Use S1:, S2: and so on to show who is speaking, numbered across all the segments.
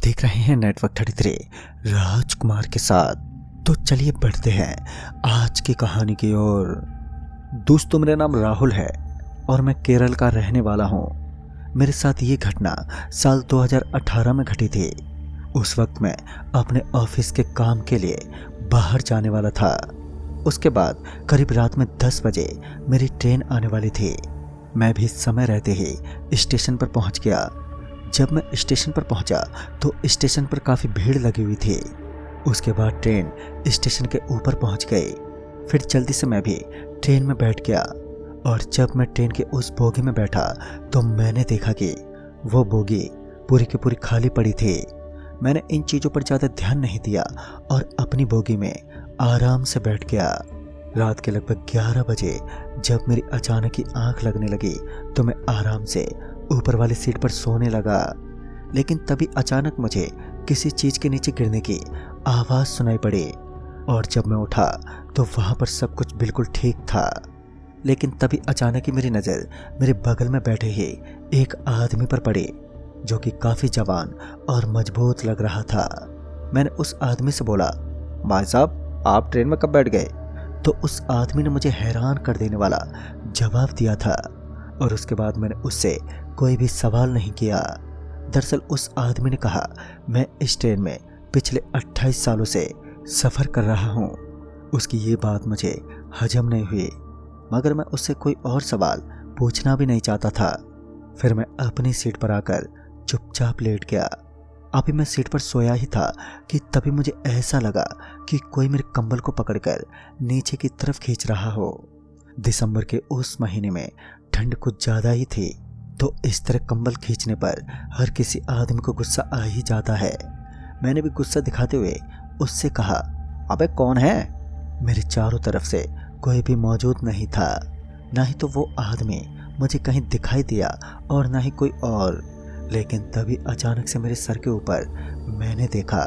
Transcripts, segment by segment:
S1: देख रहे हैं नेटवर्क 33 राजकुमार के साथ। तो चलिए बढ़ते हैं आज की कहानी की ओर। दोस्तों, मेरा नाम राहुल है और मैं केरल का रहने वाला हूँ। मेरे साथ ये घटना साल 2018 में घटी थी। उस वक्त मैं अपने ऑफिस के काम के लिए बाहर जाने वाला था। उसके बाद करीब रात में 10 बजे मेरी ट्रेन आने वाली थी। मैं भी समय रहते ही स्टेशन पर पहुंच गया। जब मैं स्टेशन पर पहुंचा तो स्टेशन पर काफ़ी भीड़ लगी हुई थी। उसके बाद ट्रेन स्टेशन के ऊपर पहुंच गई। फिर जल्दी से मैं भी ट्रेन में बैठ गया और जब मैं ट्रेन के उस बोगी में बैठा तो मैंने देखा कि वो बोगी पूरी की पूरी खाली पड़ी थी। मैंने इन चीज़ों पर ज़्यादा ध्यान नहीं दिया और अपनी बोगी में आराम से बैठ गया। रात के लगभग 11 बजे जब मेरी अचानक ही आंख लगने लगी तो मैं आराम से ऊपर वाली सीट पर सोने लगा। लेकिन तभी अचानक मुझे किसी चीज़ के नीचे गिरने की आवाज़ सुनाई पड़ी और जब मैं उठा तो वहाँ पर सब कुछ बिल्कुल ठीक था। लेकिन तभी अचानक ही मेरी नज़र मेरे बगल में बैठे ही एक आदमी पर पड़ी जो कि काफ़ी जवान और मजबूत लग रहा था। मैंने उस आदमी से बोला, भाई साहब, आप ट्रेन में कब बैठ गए? तो उस आदमी ने मुझे हैरान कर देने वाला जवाब दिया था और उसके बाद मैंने उससे कोई भी सवाल नहीं किया। दरअसल उस आदमी ने कहा, मैं इस ट्रेन में पिछले 28 सालों से सफ़र कर रहा हूँ। उसकी ये बात मुझे हजम नहीं हुई, मगर मैं उससे कोई और सवाल पूछना भी नहीं चाहता था। फिर मैं अपनी सीट पर आकर चुपचाप लेट गया। अभी मैं सीट पर सोया ही था कि तभी मुझे ऐसा लगा कि कोई मेरे कंबल को पकड़कर नीचे की तरफ खींच रहा हो। दिसंबर के उस महीने में ठंड कुछ ज़्यादा ही थी, तो इस तरह कंबल खींचने पर हर किसी आदमी को गुस्सा आ ही जाता है। मैंने भी गुस्सा दिखाते हुए उससे कहा, अबे कौन है? मेरे चारों तरफ से कोई भी मौजूद नहीं था। ना ही तो वो आदमी मुझे कहीं दिखाई दिया और ना ही कोई और। लेकिन तभी अचानक से मेरे सर के ऊपर मैंने देखा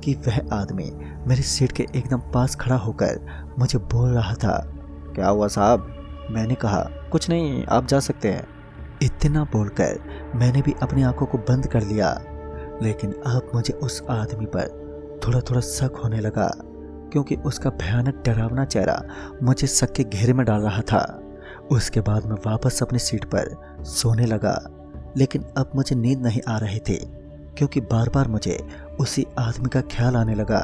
S1: कि वह आदमी मेरी सीट के एकदम पास खड़ा होकर मुझे बोल रहा था। क्या हुआ साहब? मैंने कहा, कुछ नहीं, आप जा सकते हैं। इतना बोलकर मैंने भी अपनी आंखों को बंद कर लिया। लेकिन अब मुझे उस आदमी पर थोड़ा थोड़ा शक होने लगा, क्योंकि उसका भयानक डरावना चेहरा मुझे शक के घेरे में डाल रहा था। उसके बाद मैं वापस अपनी सीट पर सोने लगा। लेकिन अब मुझे नींद नहीं आ रही थी, क्योंकि बार बार मुझे उसी आदमी का ख्याल आने लगा।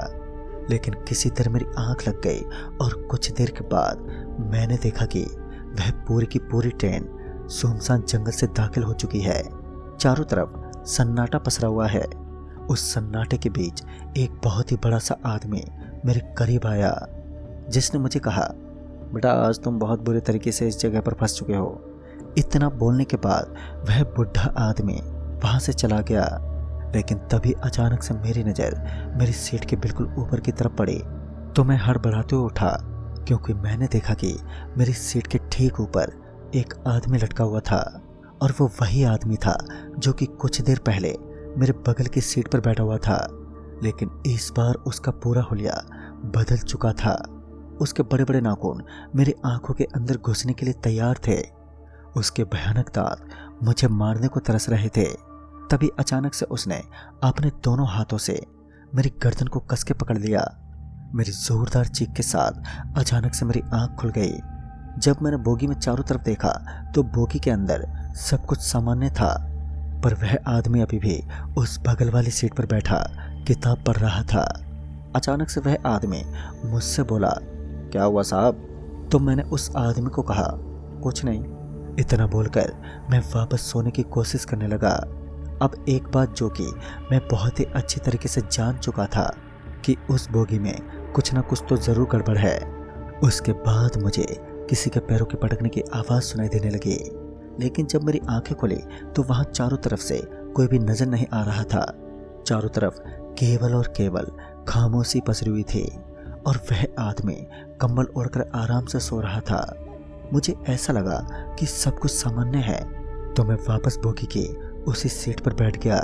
S1: लेकिन किसी तरह मेरी आंख लग गई और कुछ देर के बाद मैंने देखा कि वह पूरी की पूरी ट्रेन सुनसान जंगल से दाखिल हो चुकी है। चारों तरफ सन्नाटा पसरा हुआ है। उस सन्नाटे के बीच एक बहुत ही बड़ा सा आदमी मेरे करीब आया, जिसने मुझे कहा, बेटा, आज तुम बहुत बुरे तरीके से इस जगह पर फंस चुके हो। इतना बोलने के बाद वह बुढ़ा आदमी वहां से चला गया। लेकिन तभी अचानक से मेरी नज़र मेरी सीट के बिल्कुल ऊपर की तरफ पड़ी, तो मैं हड़बड़ाते हुए उठा, क्योंकि मैंने देखा कि मेरी सीट के ठीक ऊपर एक आदमी लटका हुआ था और वो वही आदमी था जो कि कुछ देर पहले मेरे बगल की सीट पर बैठा हुआ था। लेकिन इस बार उसका पूरा हुलिया बदल चुका था। उसके बड़े बड़े नाखून मेरी आंखों के अंदर घुसने के लिए तैयार थे। उसके भयानक दांत मुझे मारने को तरस रहे थे। तभी अचानक से उसने अपने दोनों हाथों से मेरी गर्दन को कस के पकड़ लिया। मेरी जोरदार चीख के साथ अचानक से मेरी आंख खुल गई। जब मैंने बोगी में चारों तरफ देखा तो बोगी के अंदर सब कुछ सामान्य था, पर वह आदमी अभी भी उस बगल वाली सीट पर बैठा किताब पढ़ रहा था। अचानक से वह आदमी मुझसे बोला, क्या हुआ साहब? तो मैंने उस आदमी को कहा, कुछ नहीं। इतना बोलकर मैं वापस सोने की कोशिश करने लगा। अब एक बात जो कि मैं बहुत ही अच्छी तरीके से जान चुका था कि उस बोगी में कुछ ना कुछ तो ज़रूर गड़बड़ है। उसके बाद मुझे किसी के पैरों के पटकने की आवाज़ सुनाई देने लगी। लेकिन जब मेरी आंखें खुली तो वहाँ चारों तरफ से कोई भी नज़र नहीं आ रहा था। चारों तरफ केवल और केवल खामोशी पसरी हुई थी और वह आदमी कंबल ओढ़कर आराम से सो रहा था। मुझे ऐसा लगा कि सब कुछ सामान्य है, तो मैं वापस बोगी की उसी सीट पर बैठ गया।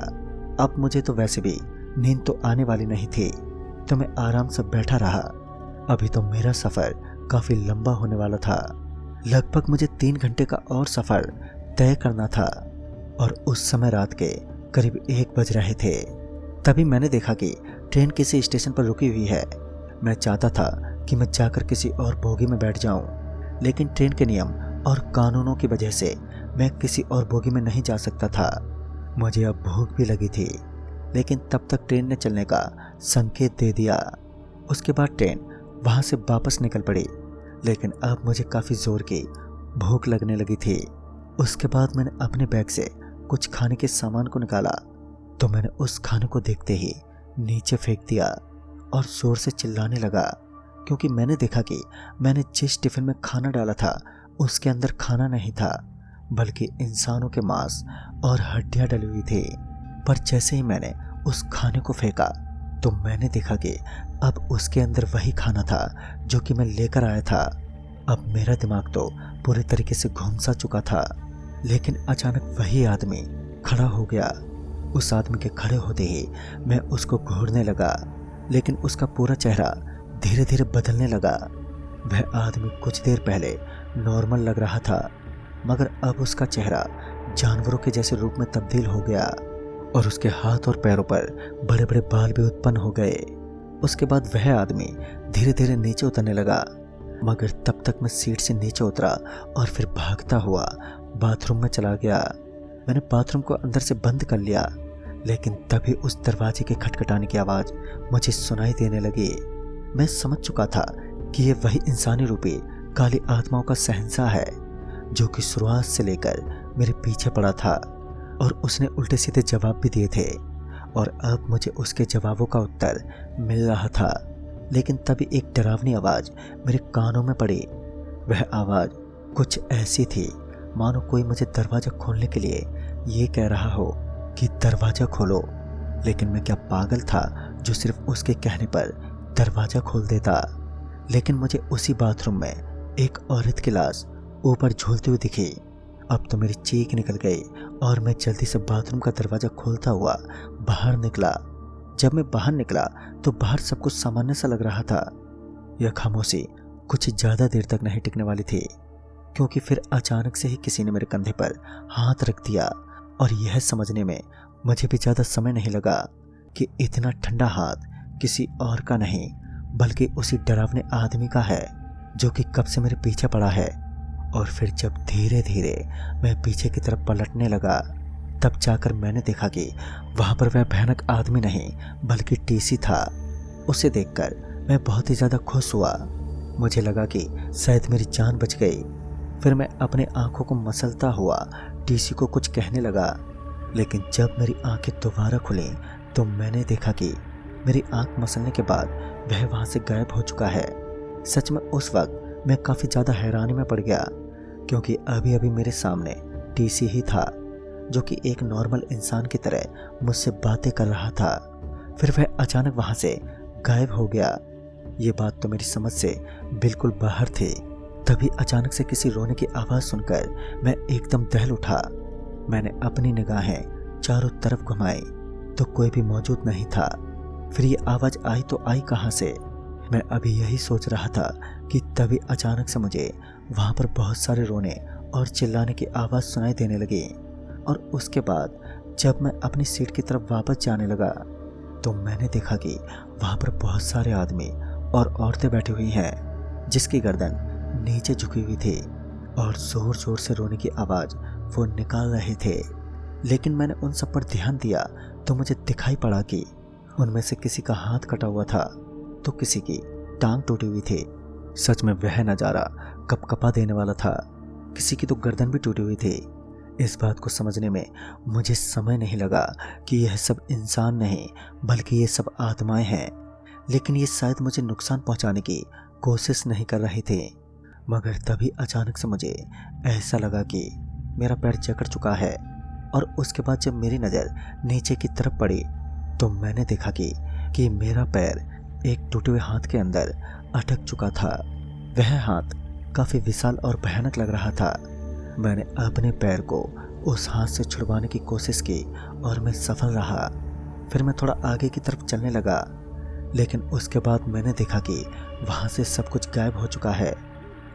S1: अब मुझे तो वैसे भी नींद तो आने वाली नहीं थी, तो मैं आराम से बैठा रहा। अभी तो मेरा सफ़र काफ़ी लंबा होने वाला था। लगभग मुझे 3 घंटे का और सफ़र तय करना था और उस समय रात के करीब 1 बज रहे थे। तभी मैंने देखा कि ट्रेन किसी स्टेशन पर रुकी हुई है। मैं चाहता था कि मैं जाकर किसी और बोगी में बैठ जाऊं, लेकिन ट्रेन के नियम और कानूनों की वजह से मैं किसी और बोगी में नहीं जा सकता था। मुझे अब भूख भी लगी थी, लेकिन तब तक ट्रेन ने चलने का संकेत दे दिया। उसके बाद ट्रेन वहां से वापस निकल पड़ी, लेकिन अब मुझे काफ़ी ज़ोर की भूख लगने लगी थी। उसके बाद मैंने अपने बैग से कुछ खाने के सामान को निकाला, तो मैंने उस खाने को देखते ही नीचे फेंक दिया और ज़ोर से चिल्लाने लगा, क्योंकि मैंने देखा कि मैंने जिस टिफ़िन में खाना डाला था उसके अंदर खाना नहीं था, बल्कि इंसानों के मांस और हड्डियां डली हुई थी। पर जैसे ही मैंने उस खाने को फेंका तो मैंने देखा कि अब उसके अंदर वही खाना था जो कि मैं लेकर आया था। अब मेरा दिमाग तो पूरी तरीके से घूम सा चुका था, लेकिन अचानक वही आदमी खड़ा हो गया। उस आदमी के खड़े होते ही मैं उसको घूरने लगा, लेकिन उसका पूरा चेहरा धीरे धीरे बदलने लगा। वह आदमी कुछ देर पहले नॉर्मल लग रहा था, मगर अब उसका चेहरा जानवरों के जैसे रूप में तब्दील हो गया और उसके हाथ और पैरों पर बड़े बड़े बाल भी उत्पन्न हो गए। उसके बाद वह आदमी धीरे धीरे नीचे उतरने लगा, मगर तब तक मैं सीट से नीचे उतरा और फिर भागता हुआ बाथरूम में चला गया। मैंने बाथरूम को अंदर से बंद कर लिया, लेकिन तभी उस दरवाजे के खटखटाने की आवाज़ मुझे सुनाई देने लगी। मैं समझ चुका था कि यह वही इंसानी रूपी काली आत्माओं का शहंशाह है जो कि शुरुआत से लेकर मेरे पीछे पड़ा था, और उसने उल्टे सीधे जवाब भी दिए थे और अब मुझे उसके जवाबों का उत्तर मिल रहा था। लेकिन तभी एक डरावनी आवाज़ मेरे कानों में पड़ी। वह आवाज़ कुछ ऐसी थी मानो कोई मुझे दरवाज़ा खोलने के लिए ये कह रहा हो कि दरवाज़ा खोलो। लेकिन मैं क्या पागल था जो सिर्फ उसके कहने पर दरवाज़ा खोल देता। लेकिन मुझे उसी बाथरूम में एक औरत की लाश ऊपर झूलती हुई दिखी। अब तो मेरी चीख निकल गई और मैं जल्दी से बाथरूम का दरवाज़ा खोलता हुआ बाहर निकला। जब मैं बाहर निकला तो बाहर सब कुछ सामान्य सा लग रहा था। यह खामोशी कुछ ज़्यादा देर तक नहीं टिकने वाली थी, क्योंकि फिर अचानक से ही किसी ने मेरे कंधे पर हाथ रख दिया और यह समझने में मुझे भी ज़्यादा समय नहीं लगा कि इतना ठंडा हाथ किसी और का नहीं बल्कि उसी डरावने आदमी का है जो कि कब से मेरे पीछे पड़ा है। और फिर जब धीरे धीरे मैं पीछे की तरफ पलटने लगा, तब जाकर मैंने देखा कि वहाँ पर वह भयानक आदमी नहीं बल्कि टीसी था। उसे देखकर मैं बहुत ही ज़्यादा खुश हुआ। मुझे लगा कि शायद मेरी जान बच गई। फिर मैं अपने आंखों को मसलता हुआ टीसी को कुछ कहने लगा, लेकिन जब मेरी आंखें दोबारा खुली तो मैंने देखा कि मेरी आंख मसलने के बाद वह वहाँ से गायब हो चुका है। सच में उस वक्त मैं काफ़ी ज़्यादा हैरानी में पड़ गया, क्योंकि अभी अभी मेरे सामने टीसी ही था जो कि एक नॉर्मल इंसान की तरह मुझसे बातें कर रहा था। फिर वह अचानक वहाँ से गायब हो गया। ये बात तो मेरी समझ से बिल्कुल बाहर थी। तभी अचानक से किसी रोने की आवाज़ सुनकर मैं एकदम दहल उठा। मैंने अपनी निगाहें चारों तरफ घुमाई तो कोई भी मौजूद नहीं था। फिर ये आवाज़ आई तो आई कहाँ से? मैं अभी यही सोच रहा था कि तभी अचानक से मुझे वहाँ पर बहुत सारे रोने और चिल्लाने की आवाज़ सुनाई देने लगी। और उसके बाद जब मैं अपनी सीट की तरफ वापस जाने लगा तो मैंने देखा कि वहाँ पर बहुत सारे आदमी और औरतें बैठी हुई हैं जिसकी गर्दन नीचे झुकी हुई थी और ज़ोर ज़ोर से रोने की आवाज़ वो निकाल रहे थे। लेकिन मैंने उन सब पर ध्यान दिया तो मुझे दिखाई पड़ा कि उनमें से किसी का हाथ कटा हुआ था तो किसी की टांग टूटी हुई थी। सच में वह नज़ारा कपकपा देने वाला था। किसी की तो गर्दन भी टूटी हुई थी। इस बात को समझने में मुझे समय नहीं लगा कि यह सब इंसान नहीं बल्कि ये सब आत्माएं हैं, लेकिन ये शायद मुझे नुकसान पहुंचाने की कोशिश नहीं कर रहे थे। मगर तभी अचानक से मुझे ऐसा लगा कि मेरा पैर जकड़ चुका है। और उसके बाद जब मेरी नज़र नीचे की तरफ पड़ी तो मैंने देखा कि मेरा पैर एक टूटे हुए हाथ के अंदर अटक चुका था। वह हाथ काफ़ी विशाल और भयानक लग रहा था। मैंने अपने पैर को उस हाथ से छुड़वाने की कोशिश की और मैं सफल रहा। फिर मैं थोड़ा आगे की तरफ चलने लगा, लेकिन उसके बाद मैंने देखा कि वहाँ से सब कुछ गायब हो चुका है।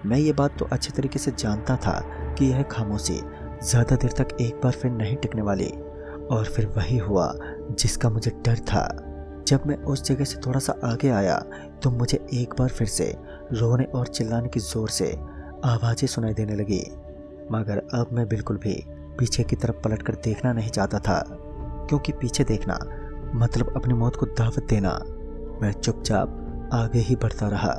S1: मैं ये बात तो अच्छे तरीके से जानता था कि यह खामोशी ज़्यादा देर तक एक बार फिर नहीं टिकने वाली। और फिर वही हुआ जिसका मुझे डर था। जब मैं उस जगह से थोड़ा सा आगे आया तो मुझे एक बार फिर से रोने और चिल्लाने की जोर से आवाज़ें सुनाई देने लगी, मगर अब मैं बिल्कुल भी पीछे की तरफ पलटकर देखना नहीं चाहता था, क्योंकि पीछे देखना मतलब अपनी मौत को दावत देना। मैं चुपचाप आगे ही बढ़ता रहा,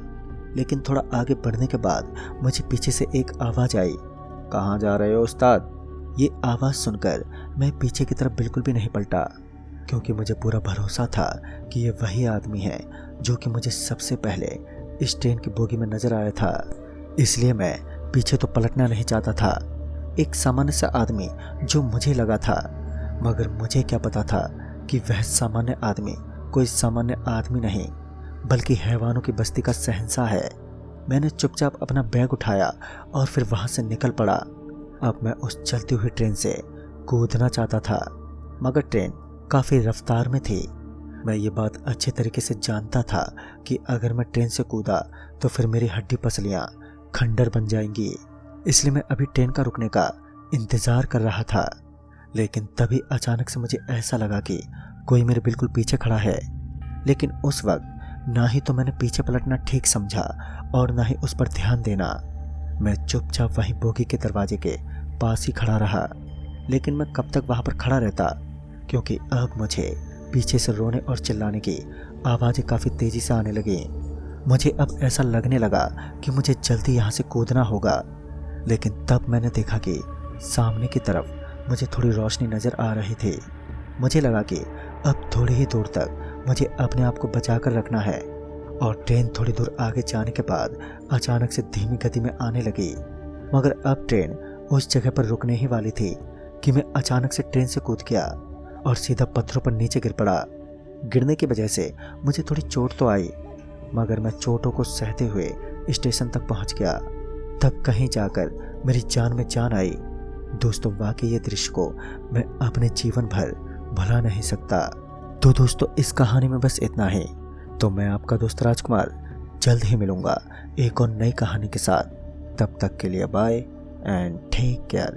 S1: लेकिन थोड़ा आगे बढ़ने के बाद मुझे पीछे से एक आवाज़ आई, कहाँ जा रहे हो उस्ताद? ये आवाज़ सुनकर मैं पीछे की तरफ बिल्कुल भी नहीं पलटा, क्योंकि मुझे पूरा भरोसा था कि ये वही आदमी है जो कि मुझे सबसे पहले इस ट्रेन की बोगी में नजर आया था। इसलिए मैं पीछे तो पलटना नहीं चाहता था। एक सामान्य सा आदमी जो मुझे लगा था, मगर मुझे क्या पता था कि वह सामान्य आदमी कोई सामान्य आदमी नहीं, बल्कि हैवानों की बस्ती का शहंशाह है। मैंने चुपचाप अपना बैग उठाया और फिर वहां से निकल पड़ा। अब मैं उस चलती हुई ट्रेन से कूदना चाहता था, मगर ट्रेन काफ़ी रफ्तार में थी। मैं ये बात अच्छे तरीके से जानता था कि अगर मैं ट्रेन से कूदा तो फिर मेरी हड्डी पसलियाँ खंडर बन जाएंगी। इसलिए मैं अभी ट्रेन का रुकने का इंतज़ार कर रहा था, लेकिन तभी अचानक से मुझे ऐसा लगा कि कोई मेरे बिल्कुल पीछे खड़ा है। लेकिन उस वक्त ना ही तो मैंने पीछे पलटना ठीक समझा और ना ही उस पर ध्यान देना। मैं चुपचाप वहीं बोगी के दरवाजे के पास ही खड़ा रहा। लेकिन मैं कब तक वहाँ पर खड़ा रहता, क्योंकि अब मुझे पीछे से रोने और चिल्लाने की आवाज़ें काफ़ी तेज़ी से आने लगी। मुझे अब ऐसा लगने लगा कि मुझे जल्दी यहाँ से कूदना होगा। लेकिन तब मैंने देखा कि सामने की तरफ मुझे थोड़ी रोशनी नज़र आ रही थी। मुझे लगा कि अब थोड़ी ही दूर तक मुझे अपने आप को बचा कर रखना है। और ट्रेन थोड़ी दूर आगे जाने के बाद अचानक से धीमी गति में आने लगी, मगर अब ट्रेन उस जगह पर रुकने ही वाली थी कि मैं अचानक से ट्रेन से कूद गया और सीधा पत्थरों पर नीचे गिर पड़ा। गिरने की वजह से मुझे थोड़ी चोट तो आई, मगर मैं चोटों को सहते हुए स्टेशन तक पहुंच गया। तब कहीं जाकर मेरी जान में जान आई। दोस्तों, वाकई ये दृश्य को मैं अपने जीवन भर भुला नहीं सकता। तो दोस्तों, इस कहानी में बस इतना ही। तो मैं आपका दोस्त राजकुमार जल्द ही मिलूंगा एक और नई कहानी के साथ। तब तक के लिए बाय एंड टेक केयर।